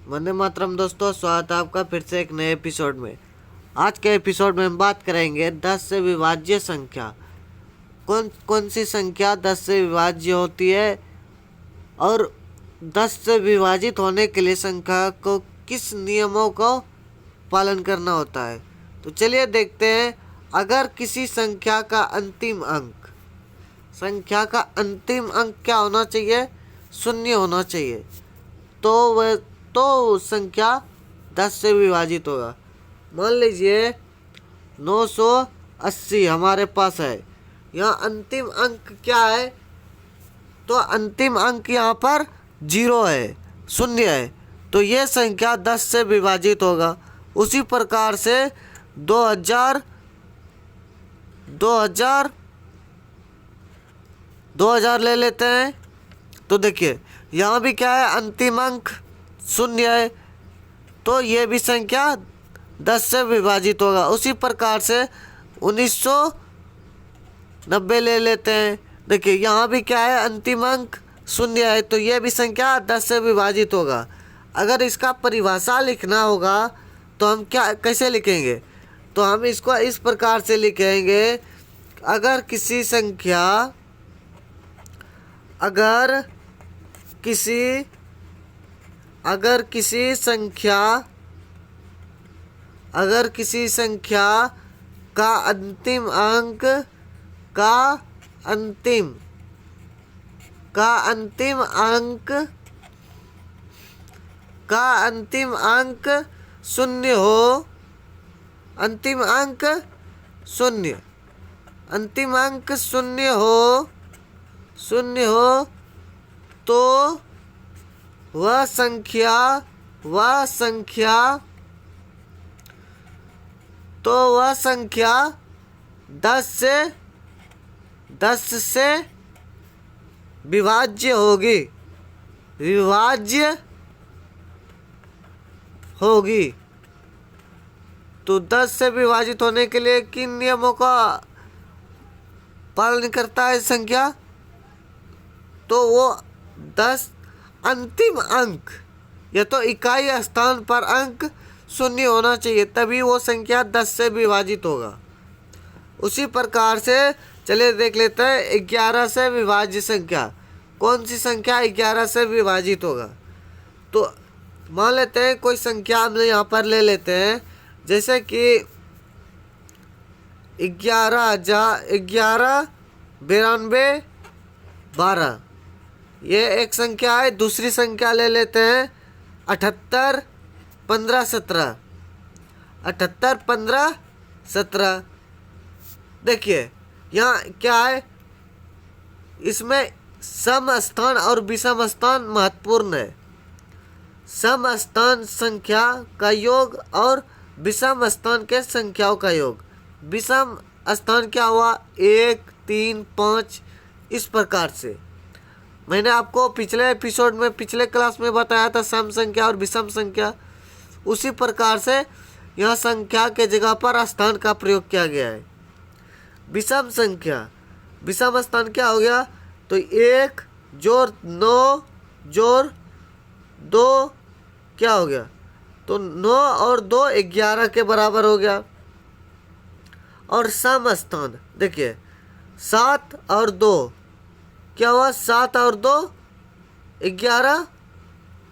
वंदे मातरम दोस्तों, स्वागत है आपका फिर से एक नए एपिसोड में। आज के एपिसोड में हम बात करेंगे 10 से विभाज्य संख्या। कौन कौन सी संख्या 10 से विभाज्य होती है और 10 से विभाजित होने के लिए संख्या को किस नियमों को पालन करना होता है। तो चलिए देखते हैं। अगर किसी संख्या का अंतिम अंक क्या होना चाहिए? शून्य होना चाहिए। तो संख्या 10 से विभाजित होगा। मान लीजिए 980 हमारे पास है। यहाँ अंतिम अंक क्या है? तो अंतिम अंक यहाँ पर 0 है, शून्य है। तो ये संख्या 10 से विभाजित होगा। उसी प्रकार से 2000 ले लेते हैं। तो देखिए यहाँ भी क्या है, अंतिम अंक शून्य है, तो ये भी संख्या 10 से विभाजित होगा। उसी प्रकार से 1990 ले लेते हैं। देखिए यहाँ भी क्या है, अंतिम अंक शून्य है, तो ये भी संख्या 10 से विभाजित होगा। अगर इसका परिभाषा लिखना होगा तो हम कैसे लिखेंगे? तो हम इसको इस प्रकार से लिखेंगे। अगर किसी संख्या का अंतिम अंक शून्य हो, शून्य हो, तो वह संख्या 10 से विभाज्य होगी। तो 10 से विभाजित होने के लिए किन नियमों का पालन करता है संख्या? तो वो 10 अंतिम अंक या तो इकाई स्थान पर अंक शून्य होना चाहिए, तभी वो संख्या 10 से विभाजित होगा। उसी प्रकार से चलिए देख लेते हैं 11 से विभाज्य संख्या। कौन सी संख्या 11 से विभाजित होगा? तो मान लेते हैं कोई संख्या हम यहाँ पर ले लेते हैं, जैसे कि 11 92 12, ये एक संख्या है। दूसरी संख्या ले लेते हैं 78 15 17। देखिए यहाँ क्या है, इसमें सम स्थान और विषम स्थान महत्वपूर्ण है। सम स्थान संख्या का योग और विषम स्थान के संख्याओं का योग। विषम स्थान क्या हुआ? 1 3 5। इस प्रकार से मैंने आपको पिछले एपिसोड में, पिछले क्लास में बताया था सम संख्या और विषम संख्या। उसी प्रकार से यहाँ संख्या के जगह पर स्थान का प्रयोग किया गया है। विषम स्थान क्या हो गया? तो 1 जोड़ 9 जोड़ 2 क्या हो गया? तो 9 और 2 11 के बराबर हो गया। और सम स्थान देखिए 7 और 2 क्या हुआ? 7 और 2 11